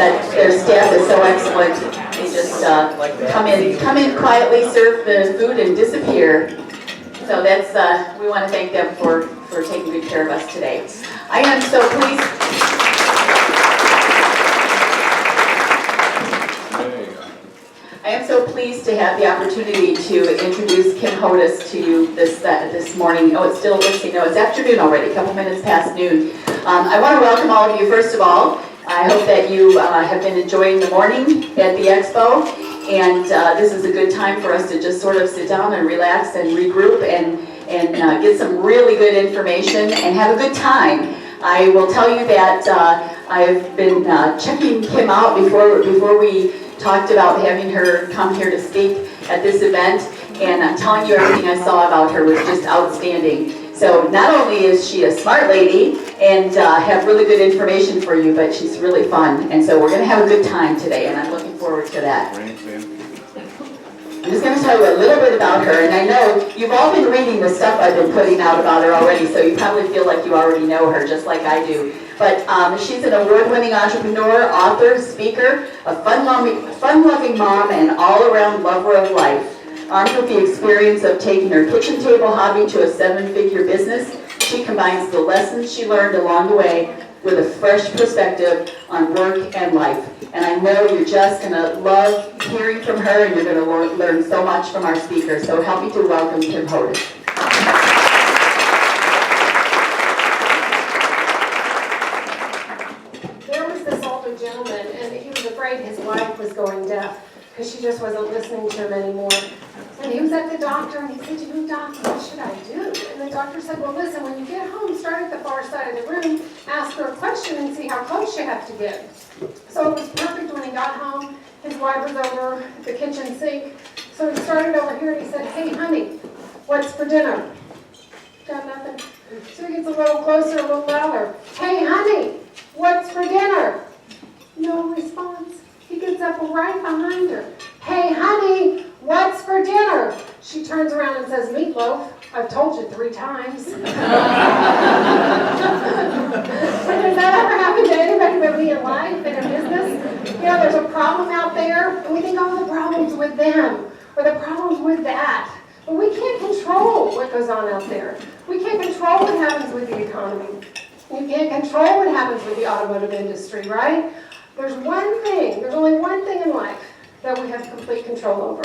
That their staff is so excellent. They just come in quietly, serve the food, and disappear. So that's we want to thank them for taking good care of us today. I am so pleased. I am so pleased to have the opportunity to introduce Kim Hodous to you this morning. Oh, it's still, let's see, no, it's afternoon already, a couple minutes past noon. I want to welcome all of you, first of all. I hope that you have been enjoying the morning at the Expo, and this is a good time for us to just sort of sit down and relax and regroup and get some really good information and have a good time. I will tell you that I've been checking Kim out before we talked about having her come here to speak at this event, and I'm telling you, everything I saw about her was just outstanding. So not only is she a smart lady and have really good information for you, but she's really fun. And so we're going to have a good time today, and I'm looking forward to that. I'm just going to tell you a little bit about her, and I know you've all been reading the stuff I've been putting out about her already, so you probably feel like you already know her, just like I do. But she's an award-winning entrepreneur, author, speaker, a fun-loving mom, and all-around lover of life. Armed with the experience of taking her kitchen table hobby to a 7-figure business, she combines the lessons she learned along the way with a fresh perspective on work and life. And I know you're just going to love hearing from her, and you're going to learn so much from our speaker. So help me to welcome Kim Hodous. There was this older gentleman, and he was afraid his wife was going deaf because she just wasn't listening to him anymore. And he was at the doctor, and he said, "You know, doc, what should I do?" And the doctor said, "Well, listen, when you get home, start at the far side of the room, ask her a question, and see how close you have to get." So it was perfect when he got home. His wife was over at the kitchen sink. So he started over here, and he said, "Hey, honey, what's for dinner?" Got nothing. So he gets a little closer, a little louder. "Hey, honey, what's for dinner?" No response. He gets up right behind her. "Hey, honey, what's for dinner?" She turns around and says, "Meatloaf. I've told you 3 times." But does that ever happen to anybody but me in life, in a business? You know, there's a problem out there, and we think, oh, the problem's with them, or the problem's with that. But we can't control what goes on out there. We can't control what happens with the economy. You can't control what happens with the automotive industry, right? There's only one thing in life that we have complete control over.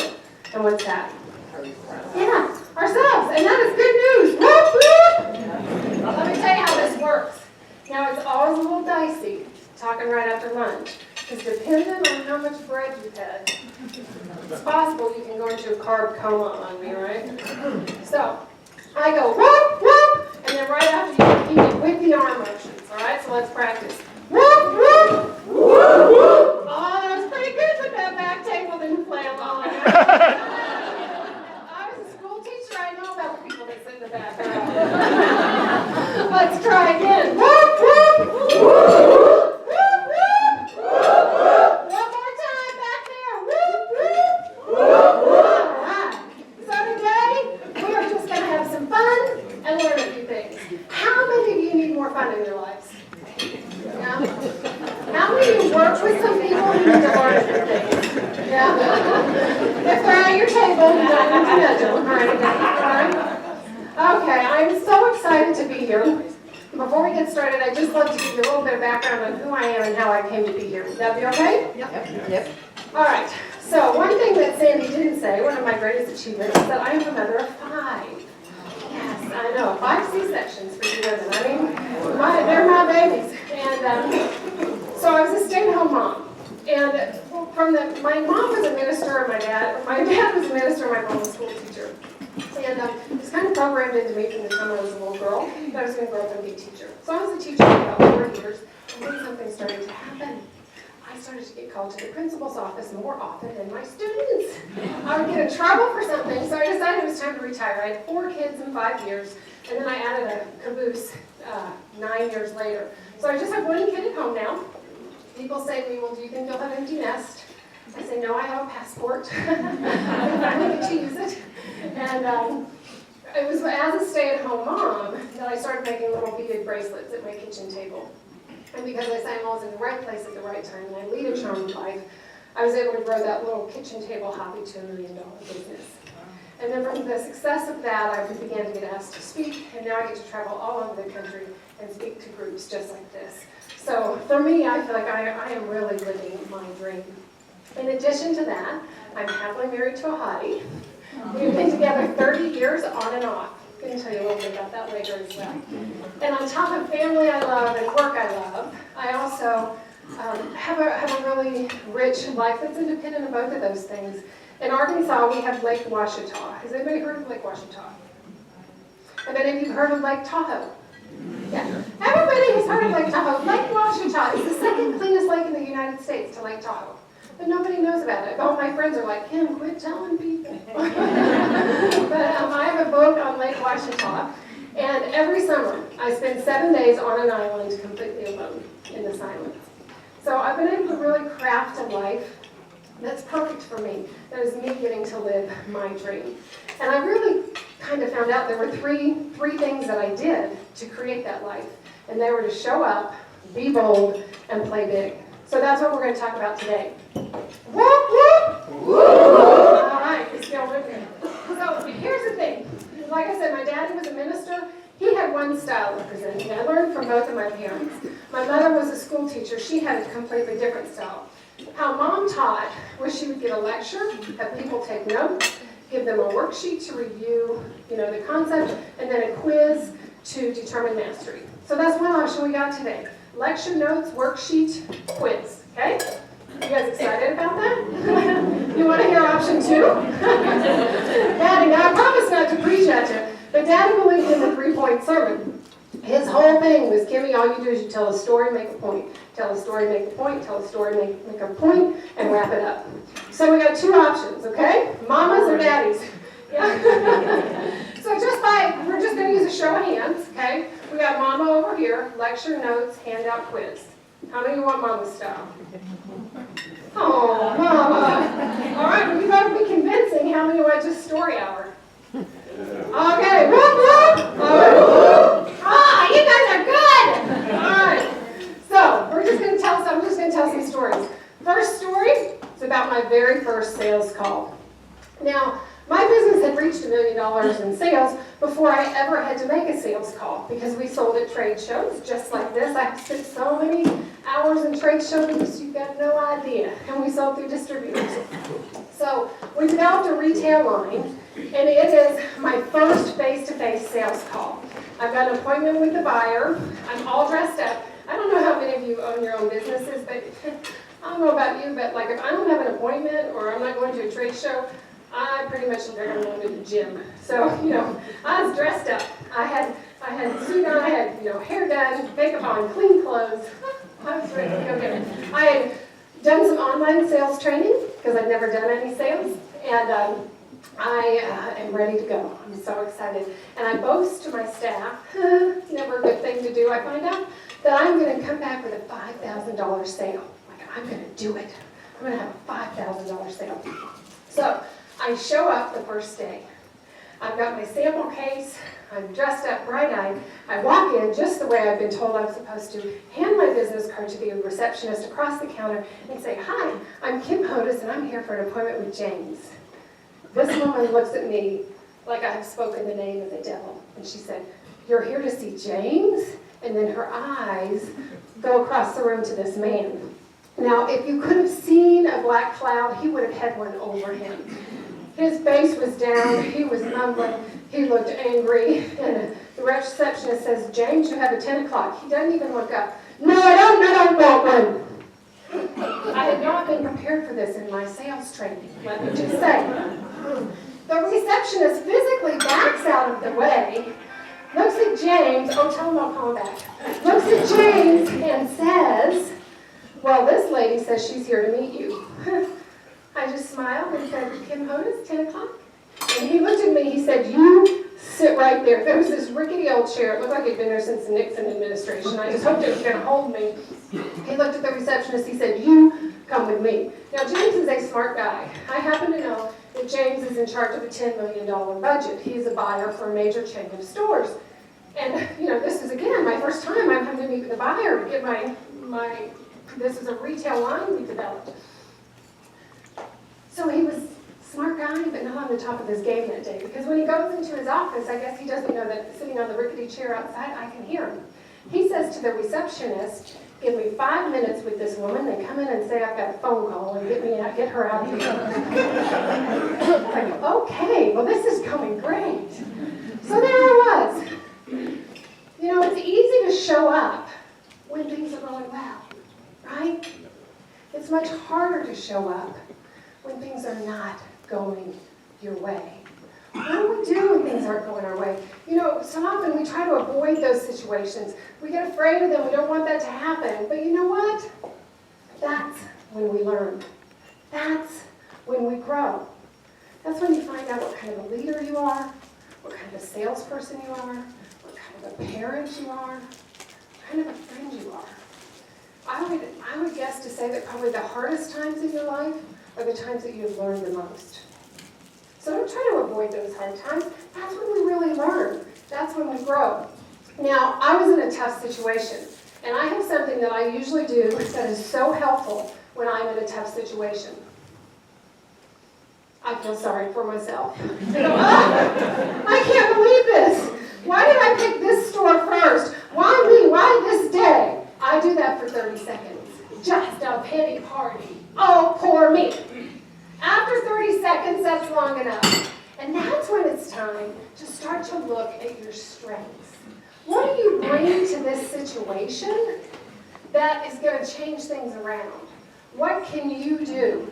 And what's that? Yeah, ourselves. And that is good news. Whoop, whoop. Let me tell you how this works. Now, it's always a little dicey talking right after lunch. Because depending on how much bread you've had, it's possible you can go into a carb coma on me, right? So, I go whoop, whoop, and then right after you repeat it with the arm motions, all right? So let's practice. Whoop, whoop, whoop, whoop. Oh, that was pretty good, but that back table didn't play along. I was a school teacher, I know about the people that sit in the back row. Let's try again. Whoop, whoop, whoop, whoop. One more time back there. Whoop, whoop, whoop, whoop. All right. So today, we are just going to have some fun and learn a few things. How many of you need more fun in your lives? Yeah. How many of you work with some people who need to learn a few things? Yeah. If they're at your table, you don't need to nudge them or anything. All right? Okay, I'm so excited to be here. Before we get started, I'd just love to give you a little bit of background on who I am and how I came to be here. Would that be okay? Yep. All right. So one thing that Sandy didn't say, one of my greatest achievements, is that I am a mother of 5. Yes, I know. 5 C-sections for you women. I mean, they're my babies. And so I was a stay-at-home mom. And my mom was a minister, and my dad was a minister, and my mom was a school teacher. And it was kind of programmed into me from the time I was a little girl that I was going to grow up and be a teacher. So I was a teacher for about 4 years, and then something started to happen. I I started to get called to the principal's office more often than my students. I would get in trouble for something, so I decided it was time to retire. I had 4 kids in 5 years, and then I added a caboose 9 years later. So I just have 1 kid at home now. People say to me, well, do you think you'll have an empty nest? I say, no, I have a passport. I finally get to use it. And it was as a stay-at-home mom that I started making little beaded bracelets at my kitchen table. And because I say I'm always in the right place at the right time and I lead a charmed life, I was able to grow that little kitchen table hobby to $1 million business. And then from the success of that, I began to get asked to speak, and now I get to travel all over the country and speak to groups just like this. So for me, I feel like I am really living my dream. In addition to that, I'm happily married to a hottie. We've been together 30 years on and off. I'm going to tell you a little bit about that later as well. And on top of family I love and work I love, I also have a really rich life that's independent of both of those things. In Arkansas, we have Lake Ouachita. Has anybody heard of Lake Ouachita? Have any of you heard of Lake Tahoe? Yeah. Everybody has heard of Lake Tahoe. Lake Ouachita is the second cleanest lake in the United States to Lake Tahoe. But nobody knows about it. All my friends are like, Kim, quit telling people. But I have a boat on Lake Ouachita, and every summer I spend 7 days on an island completely alone in the silence. So I've been able to really craft a life that's perfect for me. That is me getting to live my dream. And I really kind of found out there were three things that I did to create that life. And they were to show up, be bold, and play big. So that's what we're going to talk about today. Whoop, whoop! Whoop. All right, it's still ripping. So here's the thing. Like I said, my daddy was a minister. He had one style of presenting. I learned from both of my parents. My mother was a school teacher. She had a completely different style. How mom taught was she would get a lecture, have people take notes, give them a worksheet to review, the concept, and then a quiz to determine mastery. So that's one option we got today. Lecture notes, worksheet, quiz. Okay? You guys excited about that? You want to hear option 2? Daddy, now I promise not to preach at you, but Daddy believed in the 3-point sermon. His whole thing was, Kimmy, all you do is you tell a story, make a point. Tell a story, make a point. Tell a story, make a point, and wrap it up. So we got 2 options, okay? Mamas or daddies? Yeah. So we're just going to use a show of hands, okay? We got mama over here, lecture notes, handout, quiz. How many of you want mama style? Oh, mama. All right, well, you better be convincing. How many want just story hour? Okay, whoop, whoop. Ah, you guys are good. All right. So I'm just going to tell some stories. First story is about my very first sales call. Now, my business had reached $1 million in sales before I ever had to make a sales call because we sold at trade shows just like this. I spent so many hours in trade shows, you've got no idea. And we sold through distributors. So we developed a retail line, and it is my first face-to-face sales call. I've got an appointment with the buyer. I'm all dressed up. I don't know how many of you own your own businesses, but I don't know about you, but like if I don't have an appointment or I'm not going to a trade show, I pretty much look like I'm going to the gym. So, I was dressed up. I had a suit on, I had, hair done, makeup on, clean clothes. I was ready to go get it. I had done some online sales training because I've never done any sales. And I am ready to go. I'm so excited. And I boast to my staff, it's never a good thing to do, I find out, that I'm going to come back with a $5,000 sale. Like, I'm going to do it. I'm going to have a $5,000 sale. So I show up the first day. I've got my sample case. I'm dressed up bright-eyed. I walk in just the way I've been told I'm supposed to, hand my business card to the receptionist across the counter, and say, hi, I'm Kim Hodous, and I'm here for an appointment with James. This woman looks at me like I have spoken the name of the devil. And she said, you're here to see James? And then her eyes go across the room to this man. Now, if you could have seen a black cloud, he would have had one over him. His face was down, he was mumbling, he looked angry, and the receptionist says, James, you have a 10 o'clock. He doesn't even look up. No, I don't want one. I had not been prepared for this in my sales training, let me just say. The receptionist physically backs out of the way, looks at James, tell him I'll call him back, looks at James and says, well, this lady says she's here to meet you. I just smiled and said, Kim Hodous, 10 o'clock? And he looked at me, he said, you sit right there. There was this rickety old chair. It looked like it'd been there since the Nixon administration. I just hoped it was going to hold me. He looked at the receptionist, he said, you come with me. Now, James is a smart guy. I happen to know that James is in charge of a $10 million budget. He's a buyer for a major chain of stores. And, you know, this is, again, my first time I'm having to meet with a buyer to get this is a retail line we developed. So he was a smart guy, but not on the top of his game that day. Because when he goes into his office, I guess he doesn't know that sitting on the rickety chair outside, I can hear him. He says to the receptionist, give me 5 minutes with this woman, then come in and say I've got a phone call and get her out of here. I'm like, okay, well this is going great. So there I was. You know, it's easy to show up when things are going well, right? It's much harder to show up when things are not going your way. What do we do when things aren't going our way? You know, so often we try to avoid those situations. We get afraid of them. We don't want that to happen. But you know what? That's when we learn. That's when we grow. That's when you find out what kind of a leader you are, what kind of a salesperson you are, what kind of a parent you are, what kind of a friend you are. I would guess to say that probably the hardest times in your life are the times that you've learned the most. So don't try to avoid those hard times. That's when we really learn. That's when we grow. Now, I was in a tough situation, and I have something that I usually do that is so helpful when I'm in a tough situation. I feel sorry for myself. I can't believe this. Why did I pick this store first? Why me? Why this day? I do that for 30 seconds. Just a pity party. Oh, poor me. After 30 seconds, that's long enough. And that's when it's time to start to look at your strengths. What do you bring to this situation that is going to change things around? What can you do?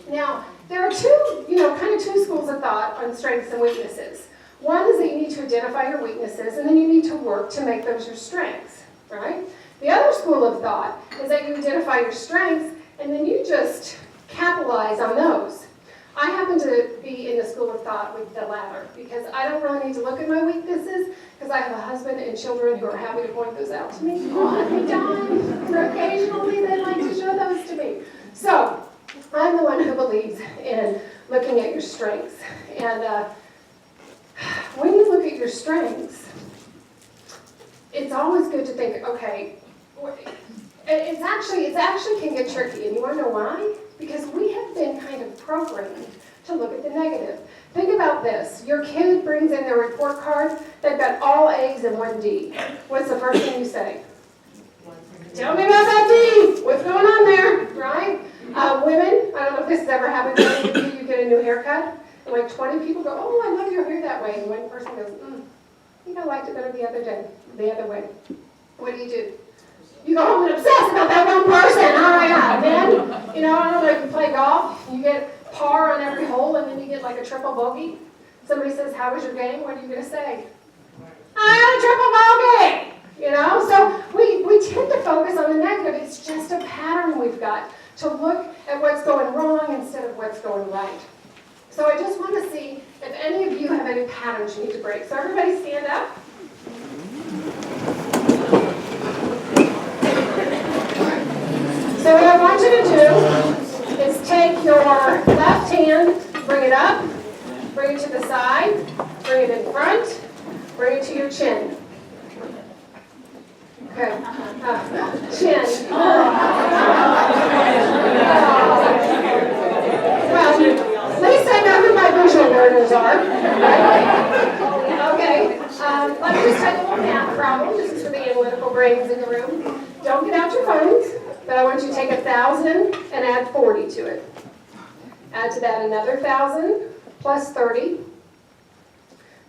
Now, there are kind of two schools of thought on strengths and weaknesses. One is that you need to identify your weaknesses, and then you need to work to make those your strengths, right? The other school of thought is that you identify your strengths, and then you just capitalize on those. I happen to be in the school of thought with the latter, because I don't really need to look at my weaknesses, because I have a husband and children who are happy to point those out to me all the time. Or occasionally they like to show those to me. So, I'm the one who believes in looking at your strengths. And when you look at your strengths, it's always good to think, okay, it actually can get tricky. And you want to know why? Because we have been kind of programmed to look at the negative. Think about this. Your kid brings in their report card. They've got all A's and 1 D. What's the first thing you say? Tell me about that D. What's going on there, right? Women, I don't know if this has ever happened to any of you. You get a new haircut, and like 20 people go, oh, I love your hair that way. And one person goes, I think I liked it better the other way. What do? You go home and obsess about that one person. Oh my God. Then, I don't know if you play golf, you get par on every hole, and then you get like a triple bogey. Somebody says, how was your game? What are you going to say? I had a triple bogey. So we tend to focus on the negative. It's just a pattern we've got to look at what's going wrong instead of what's going right. So I just want to see if any of you have any patterns you need to break. So everybody stand up. So what I want you to do is take your left hand, bring it up, bring it to the side, bring it in front, bring it to your chin. Okay, chin. Well, at least I know who my visual learners are. Right? Okay, let me just tell you a little math problem. This is for the analytical brains in the room. Don't get out your phones, but I want you to take 1,000 and add 40 to it. Add to that another 1,000 plus 30,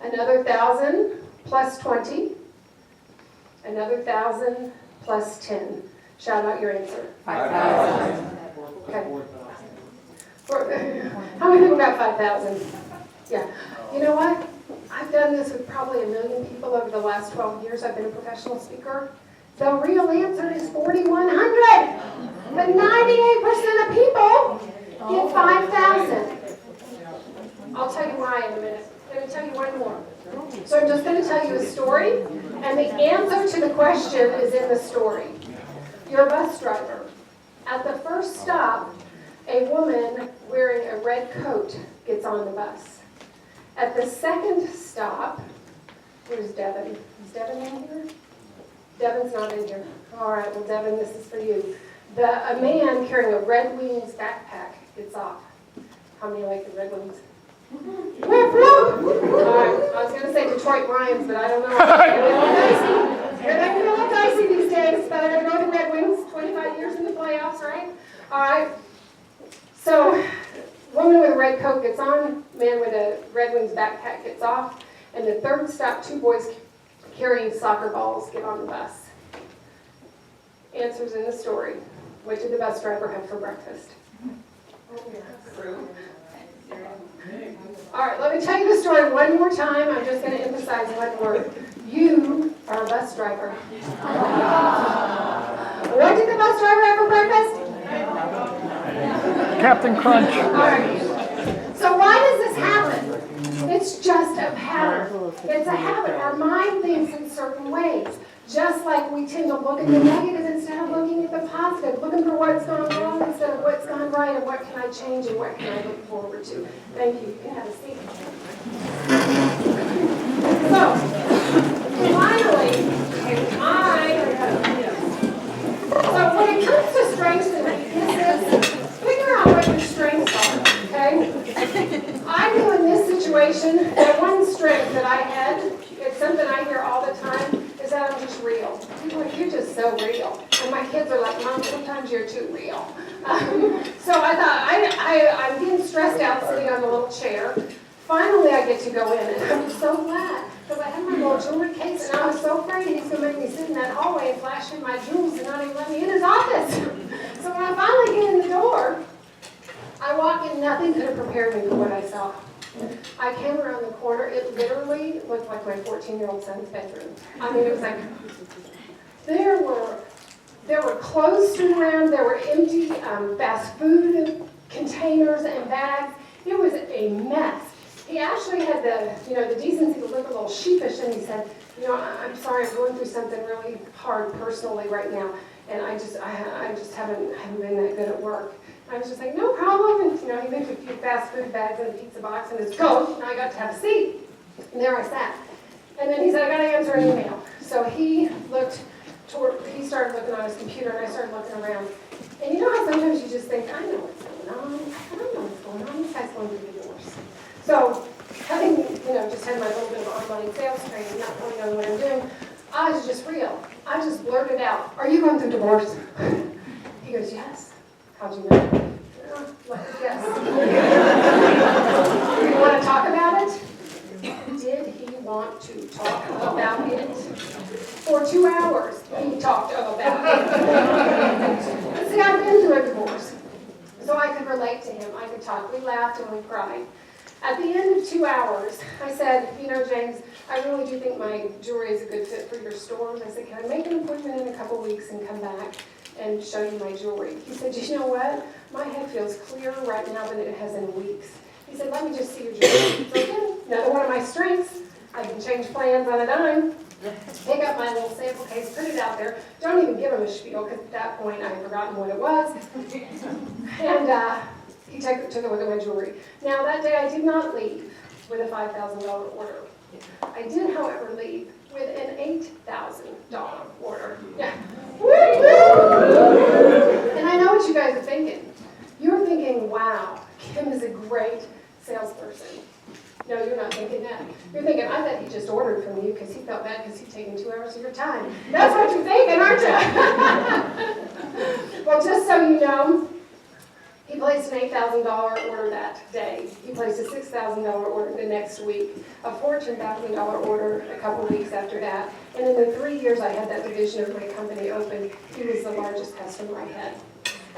another 1,000 plus 20, another 1,000 plus 10. Shout out your answer. 5,000. Okay. How many people got 5,000? Yeah. You know what? I've done this with probably 1 million people over the last 12 years. I've been a professional speaker. The real answer is 4,100. But 98% of people get 5,000. I'll tell you why in a minute. Let me tell you one more. So I'm just going to tell you a story, and the answer to the question is in the story. You're a bus driver. At the first stop, a woman wearing a red coat gets on the bus. At the second stop, where's Devin? Is Devin in here? Devin's not in here. All right, well, Devin, this is for you. A man carrying a Red Wings backpack gets off. How many like the Red Wings? Whoop, whoop. All right, I was going to say Detroit Lions, but I don't know. They're a little dicey these days, but I know the Red Wings, 25 years in the playoffs, right? All right. So, woman with a red coat gets on, man with a Red Wings backpack gets off, and the third stop, two boys carrying soccer balls get on the bus. Answers in the story. What did the bus driver have for breakfast? All right, let me tell you the story one more time. I'm just going to emphasize one word. You are a bus driver. What did the bus driver have for breakfast? Captain Crunch. All right. So why does this happen? It's just a pattern. It's a habit. Our mind thinks in certain ways. Just like we tend to look at the negative instead of looking at the positive, looking for what's gone wrong instead of what's gone right, and what can I change and what can I look forward to. Thank you. You can have a seat. So, finally, so when it comes to strengths and weaknesses, figure out what your strengths are, okay? I knew in this situation that one strength that I had, it's something I hear all the time, is that I'm just real. People are like, you're just so real. And my kids are like, Mom, sometimes you're too real. So I thought, I'm getting stressed out sitting on the little chair. Finally, I get to go in, and I'm so glad. Because I had my little jewelry case, and I was so afraid he's going to make me sit in that hallway and flash me my jewels and not even let me in his office. So when I finally get in the door, I walk in, nothing could have prepared me for what I saw. I came around the corner, it literally looked like my 14-year-old son's bedroom. I mean, it was like, there were clothes strewn around, there were empty fast food containers and bags. It was a mess. He actually had the decency to look a little sheepish, and he said, I'm sorry, I'm going through something really hard personally right now, and I just haven't been that good at work. I was just like, no problem. And, he moved a few fast food bags and a pizza box in his coat, and I got to have a seat. And there I sat. And then he said, I got to answer an email. So he started looking on his computer, and I started looking around. And you know how sometimes you just think, I know what's going on. I don't know what's going on. This guy's going through divorce. So having, just had my little bit of online sales training, not really knowing what I'm doing, I was just real. I just blurted out, are you going through divorce? He goes, yes. How'd you know? Yes. You want to talk about it? Did he want to talk about it? For 2 hours, he talked about it. See, I've been through a divorce, so I could relate to him. I could talk. We laughed and we cried. At the end of 2 hours, I said, James, I really do think my jewelry is a good fit for your stores. I said, can I make an appointment in a couple weeks and come back and show you my jewelry? He said, you know what? My head feels clearer right now than it has in weeks. He said, let me just see your jewelry. So again, another one of my strengths. I can change plans on a dime. Pick up my little sample case, put it out there. Don't even give him a spiel, because at that point I had forgotten what it was. And he took a look at my jewelry. Now that day I did not leave with a $5,000 order. I did, however, leave with an $8,000 order. Yeah. And I know what you guys are thinking. You're thinking, wow, Kim is a great salesperson. No, you're not thinking that. You're thinking, I bet he just ordered from you because he felt bad because he's taking 2 hours of your time. That's what you're thinking, aren't you? Well, just so you know, he placed an $8,000 order that day. He placed a $6,000 order the next week, a $14,000 order a couple weeks after that. And in the 3 years I had that division of my company open, he was the largest customer I had.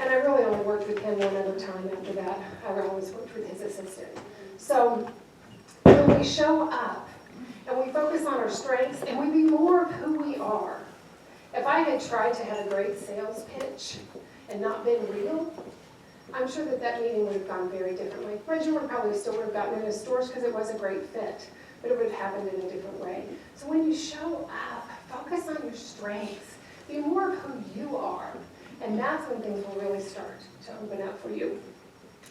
And I really only worked with him one other time after that. I always worked with his assistant. So when we show up and we focus on our strengths and we be more of who we are. If I had tried to have a great sales pitch and not been real, I'm sure that that meeting would have gone very differently. Reggie probably still would have gotten into stores because it was a great fit, but it would have happened in a different way. So when you show up, focus on your strengths. Be more of who you are, and that's when things will really start to open up for you.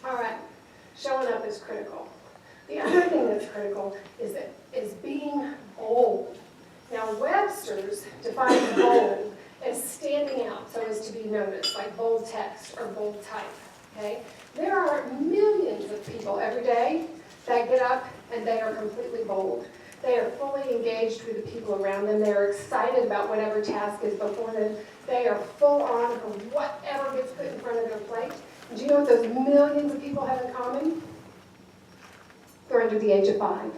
All right, showing up is critical. The other thing that's critical is being bold. Now, Webster's defines bold as standing out so as to be noticed, like bold text or bold type. Okay? There are millions of people every day that get up and they are completely bold. They are fully engaged with the people around them. They are excited about whatever task is before them. They are full on for whatever gets put in front of their plate. And do you know what those millions of people have in common? They're under the age of 5.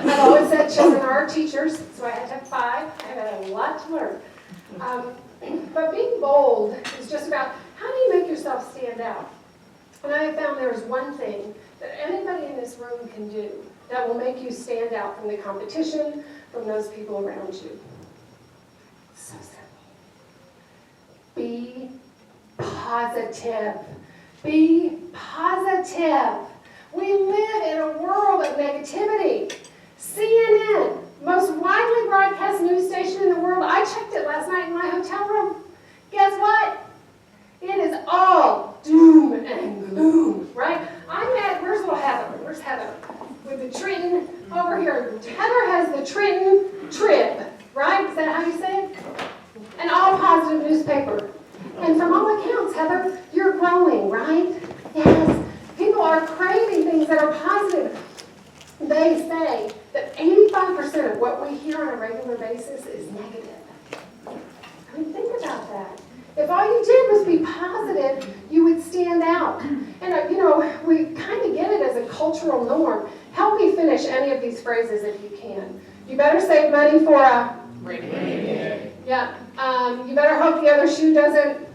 I've always said children are our teachers, so I had to have 5. I had a lot to learn. But being bold is just about how do you make yourself stand out? And I have found there is one thing that anybody in this room can do that will make you stand out from the competition, from those people around you. So simple. Be positive. Be positive. We live in a world of negativity. CNN, most widely broadcast news station in the world. I checked it last night in my hotel room. Guess what? It is all doom and gloom, right? I'm at, where's little Heather? Where's Heather? With the Trenton over here. Heather has the Trenton Trib, right? Is that how you say it? An all-positive newspaper. And from all accounts, Heather, you're growing, right? Yes. People are craving things that are positive. They say that 85% of what we hear on a regular basis is negative. I mean, think about that. If all you did was be positive, you would stand out. And, we kind of get it as a cultural norm. Help me finish any of these phrases if you can. You better save money for a rainy day. Yeah. You better hope the other shoe doesn't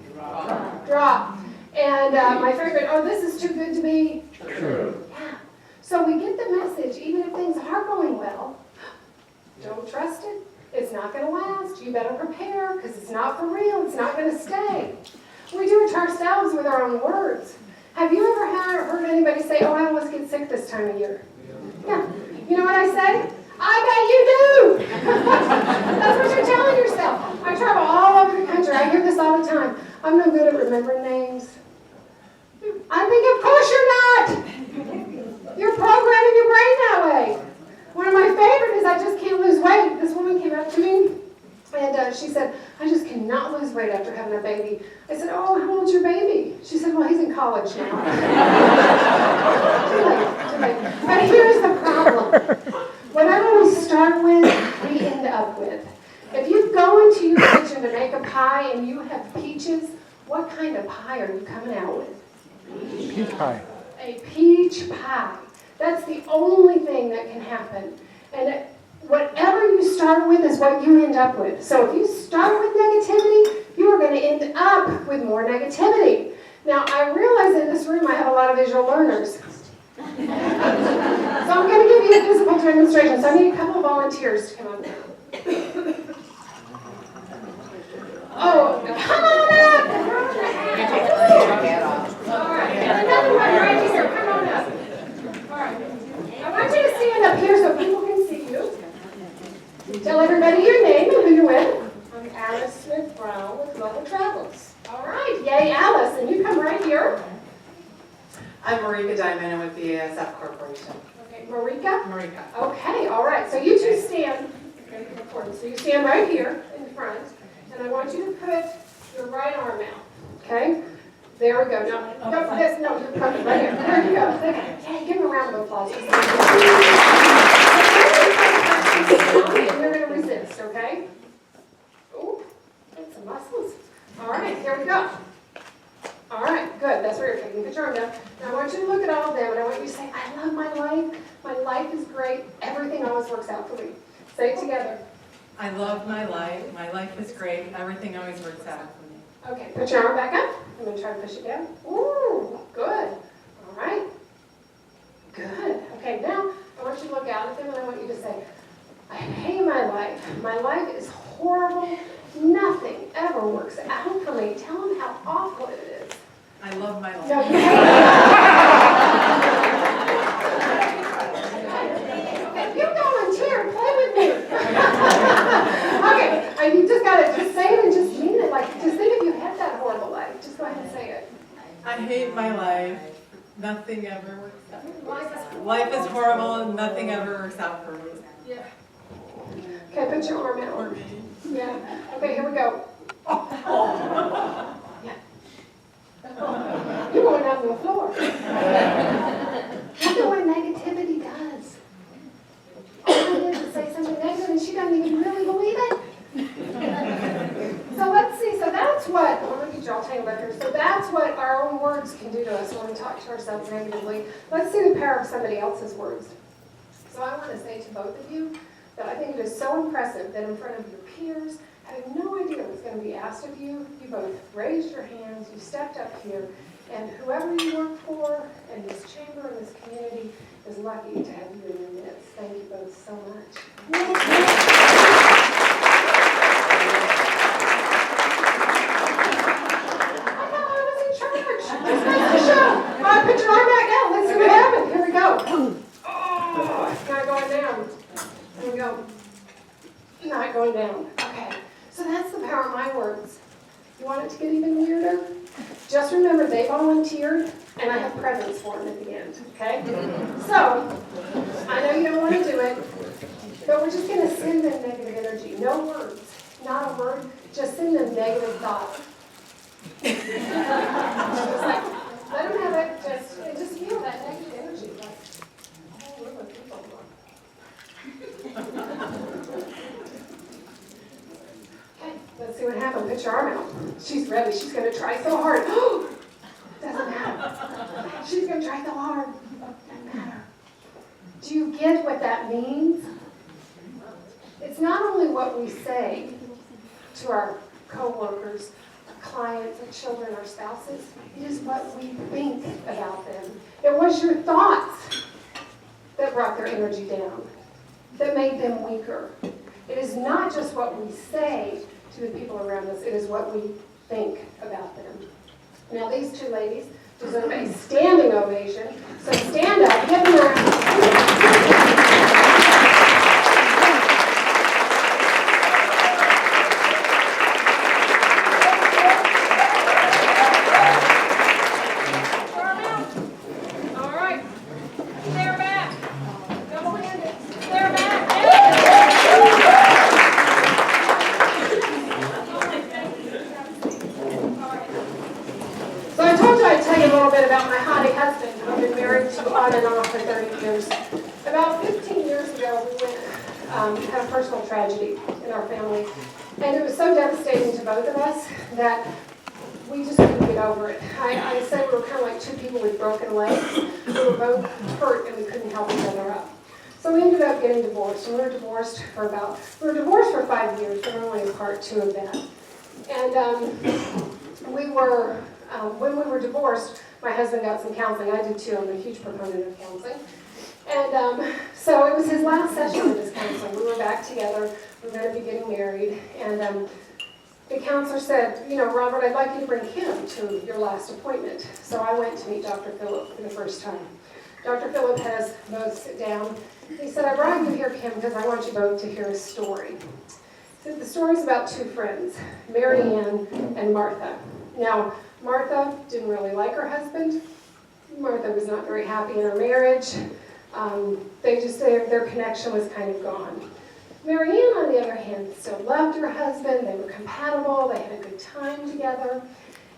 drop. And my favorite, oh, this is too good to be true. Yeah. So we get the message, even if things are going well, don't trust it. It's not going to last. You better prepare because it's not for real. It's not going to stay. We do it to ourselves with our own words. Have you ever heard anybody say, oh, I almost get sick this time of year? Yeah. You know what I say? I bet you do. That's what you're telling yourself. I travel all over the country. I hear this all the time. I'm no good at remembering names. I think, of course you're not. You're programming your brain that way. One of my favorite is I just can't lose weight. This woman came up to me and she said, I just cannot lose weight after having a baby. I said, oh, how old's your baby? She said, well, he's in college now. Too late. But here's the problem. Whatever we start with, we end up with. If you go into your kitchen to make a pie and you have peaches, what kind of pie are you coming out with? Peach pie. A peach pie. That's the only thing that can happen. And whatever you start with is what you end up with. So if you start with negativity, you are going to end up with more negativity. Now, I realize in this room I have a lot of visual learners. So I'm going to give you a physical demonstration. So I need a couple of volunteers to come up now. Oh, come on up! All right, and another one right here. Come on up. All right. I want you to stand up here so people can see you. Tell everybody your name and who you're with. I'm Alice Smith Brown with Global Travels. All right, yay, Alice, and you come right here. I'm Marika Diamond with the ASF Corporation. Okay, Marika? Marika. Okay, all right, so you two stand. So you stand right here in front, and I want you to put your right arm out. Okay? There we go. No, you're coming right here. There you go. Okay. Hey, give him a round of applause. And you're going to resist, okay? Ooh, that's some muscles. All right, here we go. All right, good. That's where you're taking. Put your arm down. Now I want you to look at all of them, and I want you to say, I love my life. My life is great. Everything always works out for me. Say it together. I love my life. My life is great. Everything always works out for me. Okay, put your arm back up. I'm going to try to push it down. Ooh, good. All right. Good. Okay, now I want you to look out at them and I want you to say, I hate my life. My life is horrible. Nothing ever never works out for me. Tell them how awful it is. I love my life. No, you If you volunteer, play with me. Okay, and you just gotta just say it and just mean it. Like, just think if you had that horrible life. Just go ahead and say it. I hate my life. Nothing ever works out. Life Life is horrible and nothing ever works out for me. Yeah. Okay, put your arm out. Or me. Yeah. Okay, here we go. Yeah. You're going down to the floor. Look at what negativity does. All I did was say something negative and she doesn't even really believe it. So let's see. So that's what, I'm going to get you all tangled up here. So that's what our own words can do to us when we talk to ourselves negatively. Let's see the power of somebody else's words. So I want to say to both of you that I think it is so impressive that in front of your peers, having no idea what's going to be asked of you, you both raised your hands, you stepped up here, and whoever you work for in this chamber, in this community, is lucky to have you in your midst. Thank you both so much. I thought I was in charge. Just goes to show. All right, put your arm back out. Let's see what happens. Here we go. Oh, it's not going down. Here we go. Not going down. Okay. So that's the power of my words. You want it to get even weirder? Just remember they volunteered and I have presents for them at the end. Okay? So, I know you don't want to do it, but we're just going to send them negative energy. No words. Not a word. Just send them negative thoughts. Just like, let them have it. Just feel that negative energy. Like, oh, look what people want. Okay, let's see what happens. Put your arm out. She's ready. She's going to try so hard. Doesn't matter. She's going to try so hard. Doesn't matter. Do you get what that means? It's not only what we say to our co-workers, our clients, our children, our spouses. It is what we think about them. It was your thoughts that brought their energy down, that made them weaker. It is not just what we say to the people around us, it is what we think about them. Now these two ladies deserve a standing ovation, so stand up, give them a round. All right, they're back. Double-handed. They're back. So I told you I'd tell you a little bit about my hottie husband. I've been married to on and off for 30 years. About 15 years ago, we went had a personal tragedy in our family. And it was so devastating to both of us that we just couldn't get over it. I say we were kind of like two people with broken legs. We were both hurt and we couldn't help each other up. So we ended up getting divorced. And we were divorced for 5 years. We were only apart 2 of that. And when we were divorced, my husband got some counseling. I did too. I'm a huge proponent of counseling. And so it was his last session of his counseling. We were back together. We were going to be getting married. And the counselor said, you know, Robert, I'd like you to bring Kim to your last appointment. So I went to meet Dr. Phillip for the first time. Dr. Phillip had us both sit down. He said, I brought you here, Kim, because I want you both to hear a story. He said, the story's about 2 friends, Mary Ann and Martha. Now, Martha didn't really like her husband. Martha was not very happy in her marriage. Their connection was kind of gone. Mary Ann, on the other hand, still loved her husband. They were compatible. They had a good time together.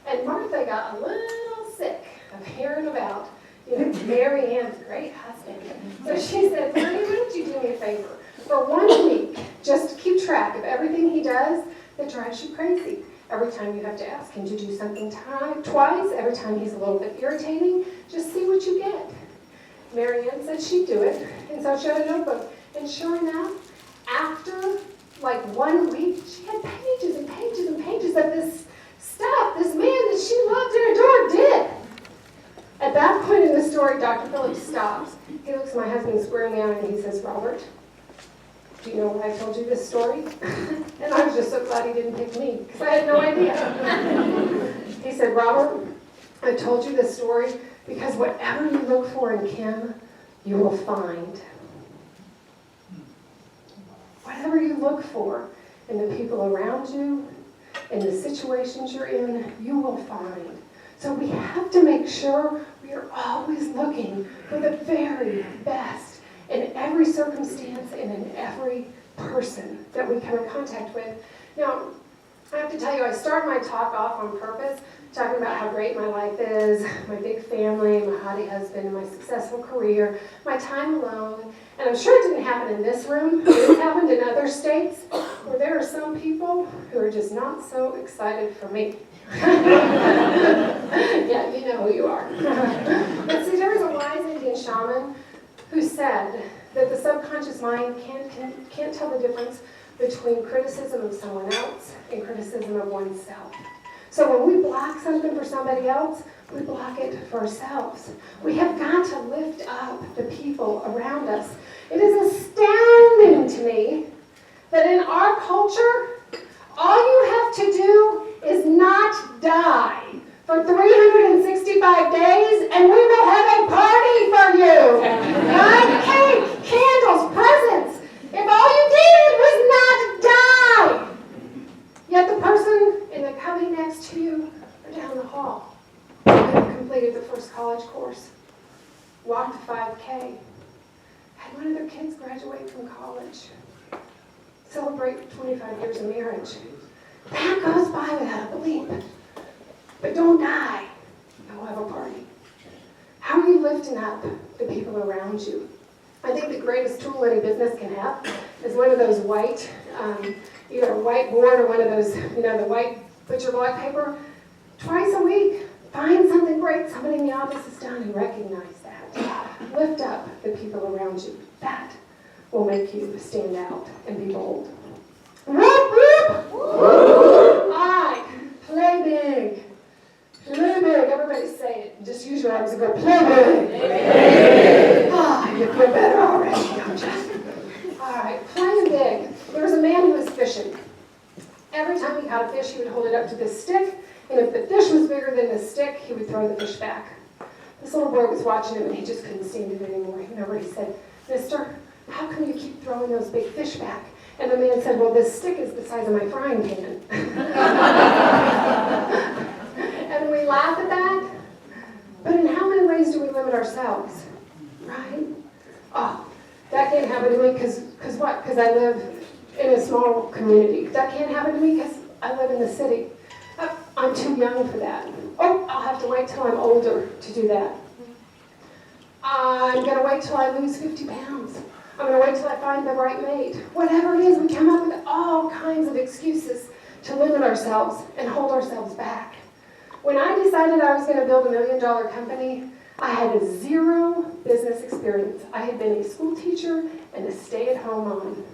And Martha got a little sick of hearing about, Mary Ann's great husband. So she said, Mary, why don't you do me a favor? For 1 week, just keep track of everything he does that drives you crazy. Every time you have to ask him to do something twice, every time he's a little bit irritating, just see what you get. Mary Ann said she'd do it, and so she had a notebook. And sure enough, after like 1 week, she had pages and pages and pages of this stuff this man that she loved and adored did. At that point in the story, Dr. Phillips stops. He looks my husband square in the eye and he says, Robert, Do you know why I told you this story? And I was just so glad he didn't pick me, because I had no idea. He said, Robert, I told you this story because whatever you look for in Kim, you will find. Whatever you look for in the people around you, in the situations you're in, you will find. So we have to make sure we are always looking for the very best in every circumstance and in every person that we come in contact with. Now, I have to tell you, I started my talk off on purpose, talking about how great my life is, my big family, my haughty husband, and my successful career, my time alone. And I'm sure it didn't happen in this room, but it happened in other states where there are some people who are just not so excited for me. Yeah, you know who you are. But see, there was a wise Indian shaman who said that the subconscious mind can't tell the difference between criticism of someone else and criticism of oneself. So when we block something for somebody else, we block it for ourselves. We have got to lift up the people around us. It is astounding to me that in our culture, all you have to do is not die for 365 days, and we will have a party for you. Right? Cake, candles, presents. If all you did was not die. Yet the person in the cubby next to you or down the hall could have completed the first college course, walked the 5K, had one of their kids graduate from college, celebrate 25 years of marriage. That goes by without a bleep. But don't die. You'll have a party. How are you lifting up the people around you? I think the greatest tool any business can have is one of those white, either a whiteboard or one of those, the white butcher block paper. Twice a week, find something great somebody in the office has done and recognize that. Lift up the people around you. That will make you stand out and be bold. Whoop, whoop! Whoop. I play big. Play big. Everybody say it. Just use your arms and go, play big. Ah, you feel better already, don't you? All right, playing big. There was a man who was fishing. Every time he caught a fish, he would hold it up to this stick, and if the fish was bigger than the stick, he would throw the fish back. This little boy was watching him, and he just couldn't stand it anymore. You remember he said, Mister, how come you keep throwing those big fish back? And the man said, well, this stick is the size of my frying pan. And we laugh at that. But in how many ways do we limit ourselves? Right? Oh, that can't happen to me because what? Because I live in a small community. That can't happen to me because I live in the city. I'm too young for that. Oh, I'll have to wait till I'm older to do that. I'm going to wait till I lose 50 pounds. I'm going to wait till I find the right mate. Whatever it is, we come up with all kinds of excuses to limit ourselves and hold ourselves back. When I decided I was going to build $1 million company, I had 0 business experience. I had been a school teacher and a stay-at-home mom.